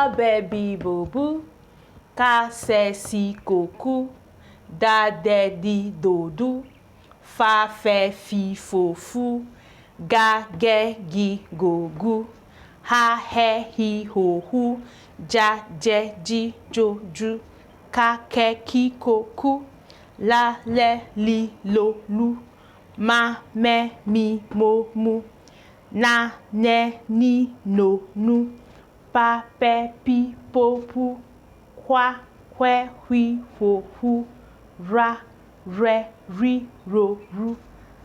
ba be bi bo bu, ka se si koku, da de di do du, fa fe fi fo fu, ga ge gi go gu, ha he hi ho hu, ja je ji jo ju, ka ke ki ko ku, la le li lo lu, ma me mi mo mu, na ne ni no nu, pa pe pi po pu, kwa kwe hui ho hu, ra re ri ro ru,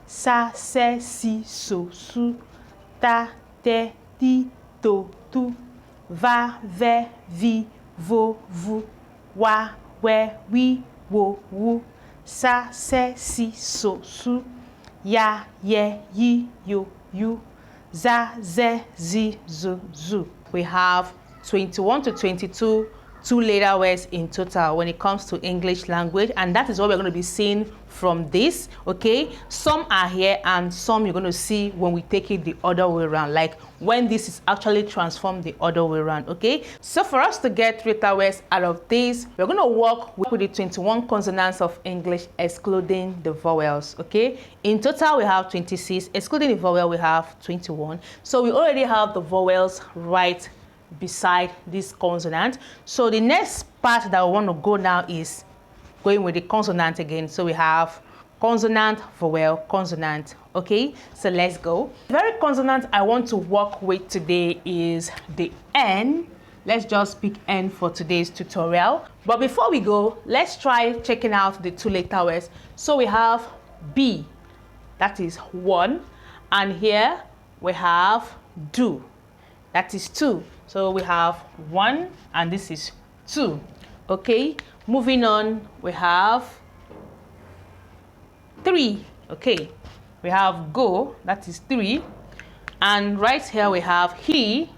sa se si so su, ta te ti to tu, va ve vi vo vu, wa we wi wo wu, sa se si so su, ya ye yi yo you, za ze zi zu zu. We have 21 to 22 two-letter words in total when it comes to English language, and that is what we're going to be seeing from this. Okay, some are here and some you're going to see when we take it the other way around, like when this is actually transformed the other way around. Okay, so for us to get three-letter words out of this, we're going to work with the 21 consonants of English excluding the vowels. Okay, in total we have 26, excluding the vowel we have 21. So we already have the vowels right beside this consonant. So the next part that we want to go now is going with the consonant again. So we have consonant, vowel, consonant. Okay, so let's go. The very consonant I want to work with today is the N. Let's just pick N for today's tutorial. But before we go, let's try checking out the two-letter words. So we have B, that is 1, and here we have do, that is 2. So we have 1 and this is 2. Okay, moving on, we have 3. Okay, we have go, that is 3. And right here we have he,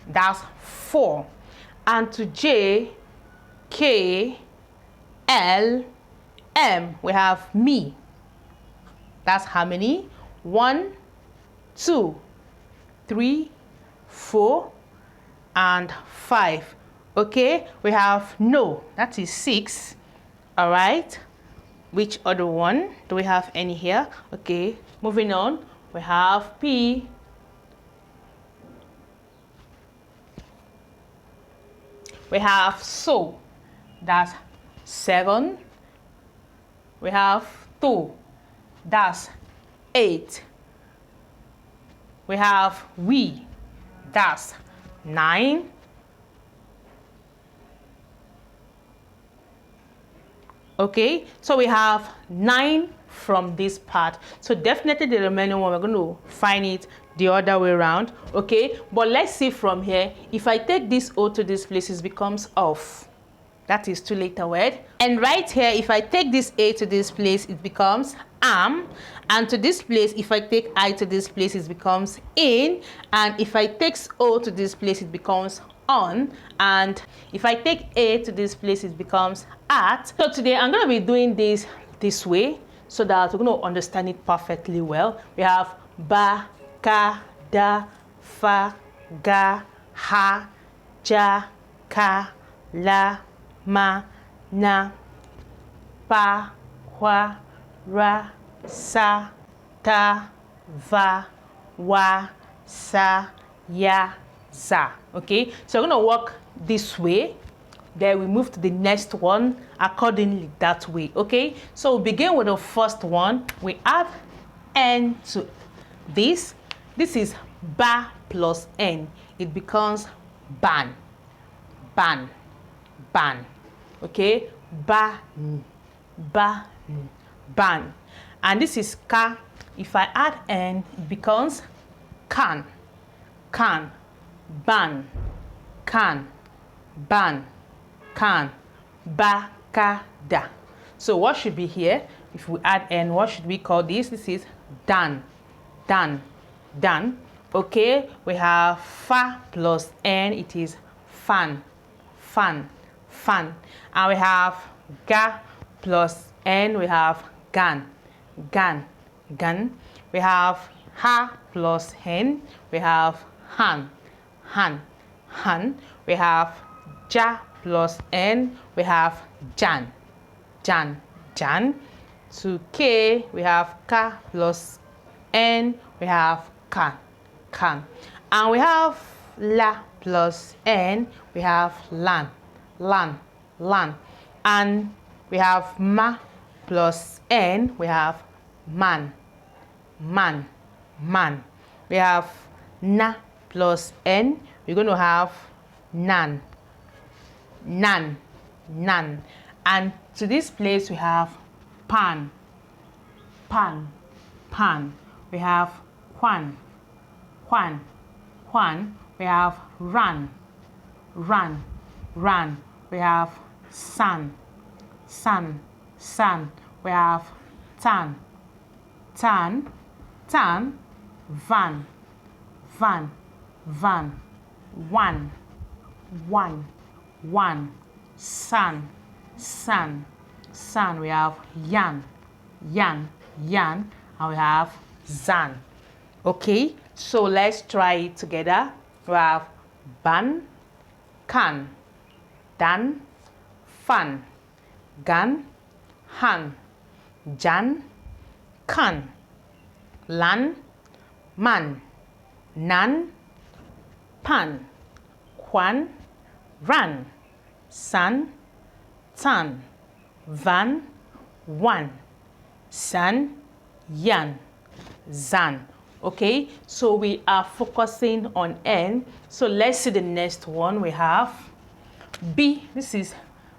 that's 4. And to J, K, L, M, we have me. That's how many? 1, 2, 3, 4, and 5. Okay, we have no, that is 6. All right, which other one do we have? Any here? Okay, moving on, we have P, we have so, that's 7. We have to, that's 8. We have we, that's 9. Okay, so we have 9 from this part. So definitely the remaining one, we're going to find it the other way around. Okay, but let's see from here. If I take this O to this place, it becomes off. That is two-letter word. And right here, if I take this A to this place, it becomes am. And to this place, if I take I to this place, it becomes in. And if I take O to this place, it becomes on. And if I take A to this place, it becomes at. So today, I'm going to be doing this way so that we're going to understand it perfectly well. We have ba, ka, da, fa, ga, ha, ja, ka, la, ma, na, pa, kwa, ra, sa, ta, va, wa, sa, ya, za. Okay, so we're going to work this way, then we move to the next one accordingly that way. Okay, so we begin with the first one. We add n to this. This is ba plus n. It becomes ban, ban, ban. Okay, ba, ba, ban. And this is ka. If I add n, it becomes can, can, ban, can, ban, can, ba, ka, da. So what should be here? If we add n, what should we call this? This is dan, dan, dan. Okay, we have fa plus n. It is fan, fan, fan. And we have ga plus n. We have gan, gan, gan. We have ha plus hen. We have han, han, han. we have ja plus n, we have jan, jan, jan. To k, we have ka plus n, we have kan, kan. And we have la plus n, we have lan, lan, lan. And we have ma plus n, we have man, man, man. We have na plus n, we're going to have nan, nan, nan. And to this place we have pan, pan, pan. We have kwan, kwan, kwan. We have ran, ran, ran. We have san, san, san. We have tan, tan, tan. Van, van, van. One, one, one. San, san, san. We have yan, yan, yan. And we have zan. Okay, so let's try it together. We have ban, kan, dan, fan, gan, han, jan, kan, lan, man, nan, pan, kwan, ran, san, tan, van, wan, san, yan, zan. Okay, so we are focusing on n. So let's see the next one. We have b. This is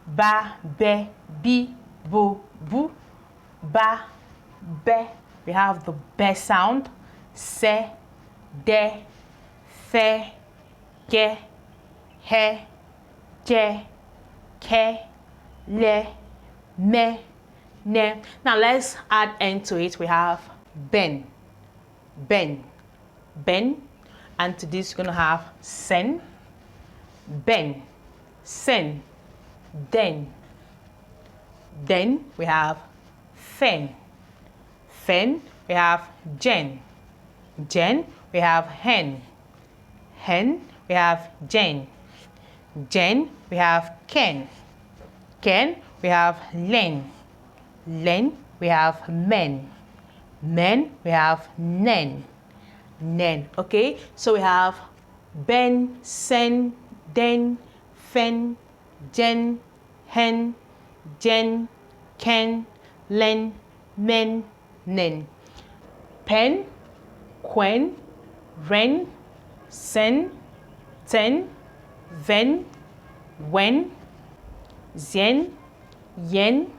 ba, be, bi, bo, bu. Ba, be. We have the be sound. Se, de, fe, ke, he, je, ke, le, me, ne. Now let's add n to it. We have ben, ben, ben. And to this we're going to have sen, ben, sen, den. Then we have fen, fen. We have jen, jen. We have hen, hen. We have jen, jen. We have ken, ken. We have len, len. We have men, men. We have nen, nen. Okay, so we have ben, sen, den, fen, jen, hen, jen, ken, len, men, nen. Pen, quen, ren, sen, ten, ven, wen, zien, yen,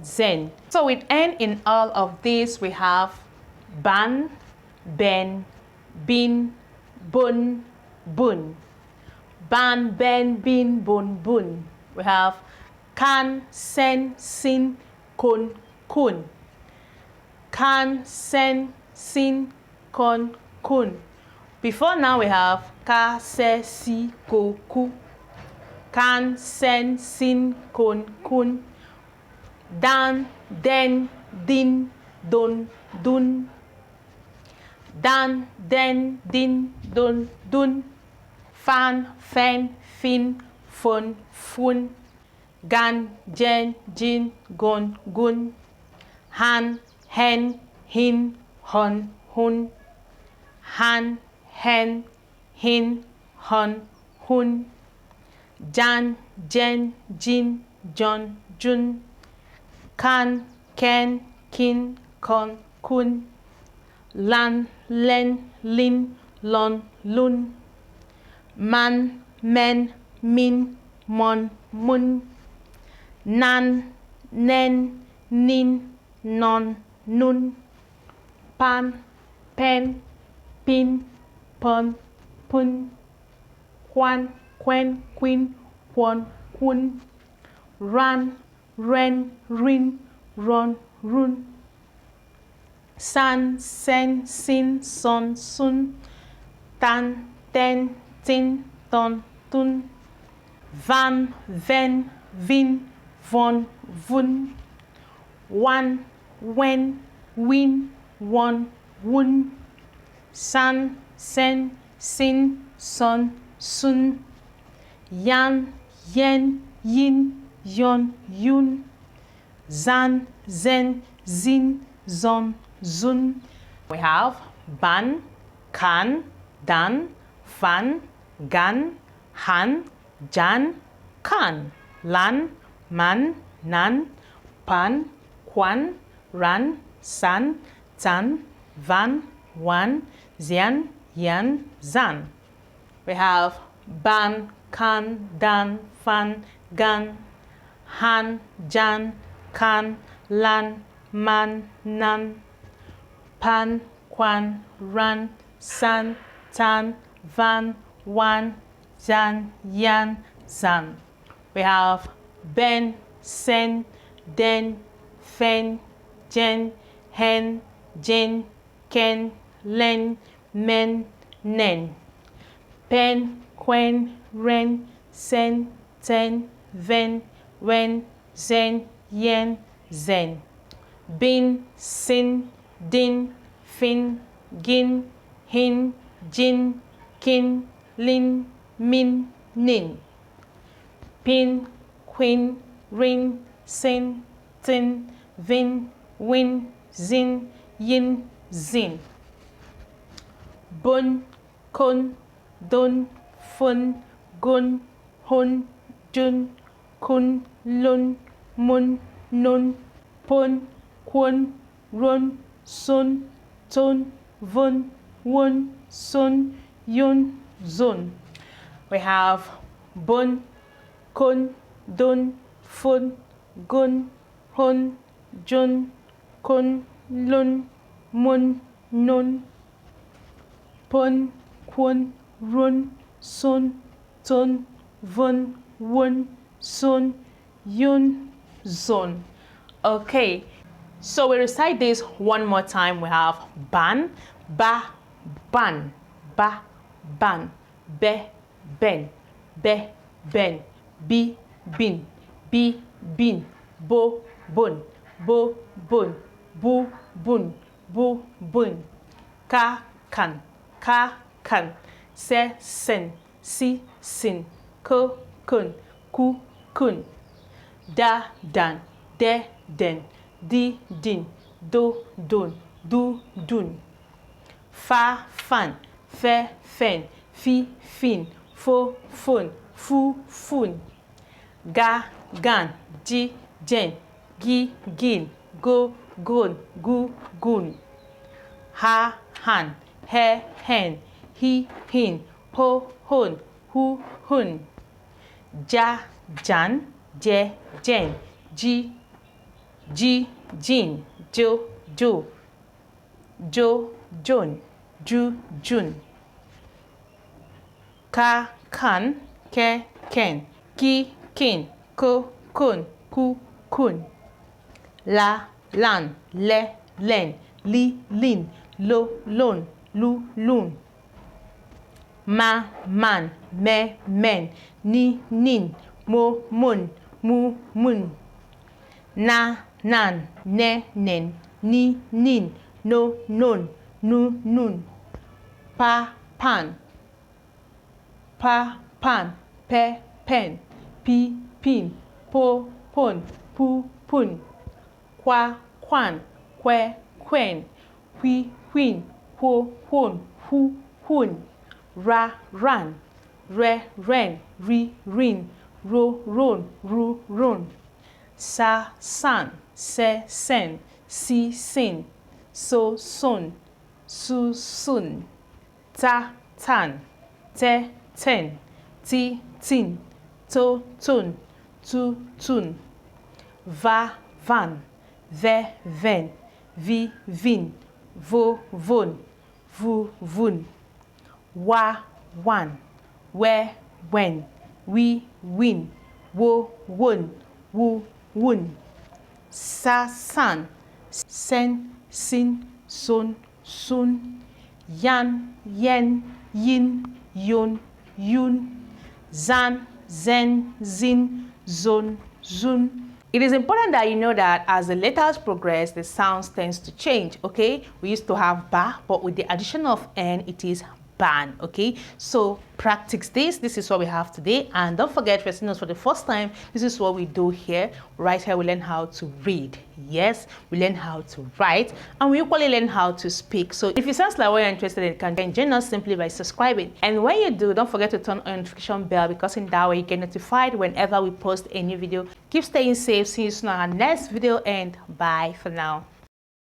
zen. So with n in all of these we have ban, ben, bin, bun, bun. Ban, ben, bin, bun, bun. We have kan, sen, sin, kun, kun. Kan, sen, sin, kon, kun. Before now we have ka, se, si, ko, ku. Kan, sen, sin, kon, kun. Dan, den, din, dun, dun. Dan, den, din, dun, dun. Fan, fen, fin, fun, fun. Gan, jen, jin, gun, gun. Han, hen, hin, hun, hun. Han, hen, hin, hun, hun. Jan, jen, jin, jun, jun. Kan, ken, kin, kon, kun. Lan, len, lin, lon, lun. Man, men, min, mon, mun. Nan, nen, nin, non, nun. Pan, pen, pin, pon, pun. Quan, quen, quin, quon, kun. Ran, ren, rin, ron, run. San, sen, sin, son, sun. Tan, ten, tin, ton, tun. Van, ven, vin, von, vun. Wan, wen, win, won, wun. San, sen, sin, son, sun. yan, yen, yin, yon, yun, zan, zen, zin, zon, zun. We have ban, kan, dan, fan, gan, han, jan, kan, lan, man, nan, pan, kwan, ran, san, tan, van, wan, zian, yan, zan. We have ban, kan, dan, fan, gan, han, jan, kan, lan, man, nan, pan, kwan, ran, san, tan, van, wan, zan, yan, zan. We have ben, sen, den, fen, jen, hen, jin, ken, len, men, nen. Pen, quen, ren, sen, ten, ven, wen, zen, yen, zen. Bin, sin, din, fin, gin, hin, jin, kin, lin, min, nin. Pin, quin, rin, sin, tin, vin, win, zin, yin, zin. Bun, kun, dun, fun, gun, hun, jun, kun, lun, mun, nun, pun, kun, run, sun, tun, vun, wun, sun, yun, zun. We have bun, kun, dun, fun, gun, hun, jun, kun, lun, mun, nun, pun, kun, run, sun, tun, vun, wun, sun, yun, zun. Okay, so we recite this one more time. We have ban, ba, ban, ba, ban, be, ben, be, ben, bi, bin, bi, bin, bo, bun, bo, bun, bu, bun, bu, bun, ka, kan, se, sen, si, sin, ko, kun, ku, kun, da, dan, de, den, di, din, do, dun, du, dun, fa, fan, fe, fen, fi, fin, fo, fun, fu, fun, ga, gan, ji, jen, gi, gin, go, gun, gu, gun, ha, han, he, hen, hi, hin, ho, hun, hu, hun, ja, jan, je, jen, ji, jin, jo, jon, ju, jun, ka, kan, ke, ken, ki, kin, ko, kun, ku, kun, la, lan, le, len, li, lin, lo, lon, lu, lun, ma, man, me, men, ni, nin, mo, mun, mu, mun, na, nan, ne, nen, ni, nin, no, nun, nu, nun, pa, pan, pe, pen, pi, pin, po, pon, pu, pun, kwa, kwan, kwe, kwen, hui, huin, ho, hun, hu, hun, ra, ran, re, ren, ri, rin, ro, ron, ru, run, sa, san, se, sen, si, sin, so, sun, su, sun, ta, tan, te, ten, ti, tin, to, tun, tu, tun, va, van, ve, ven, vi, vin, vo, vun, vu, vun, wa, wan, we, wen, we, win, wo, wun, wu, wun, sa, san, sen, sin, sun, sun, yan, yen, yin, yun, yun, zan, zen, zin, zon, zun. It is important that you know that as the letters progress, the sounds tends to change, okay? We used to have ba, but with the addition of n, it is ban. Okay, so practice this. This is what we have today, and don't forget, for listeners for the first time, this is what we do here. Right here we learn how to read, yes, we learn how to write, and we equally learn how to speak. So if it sounds like what you're interested in, you can join us simply by subscribing, and when you do, don't forget to turn on the notification bell, because in that way you get notified whenever we post a new video. Keep staying safe. See you soon on our next video, and bye for now.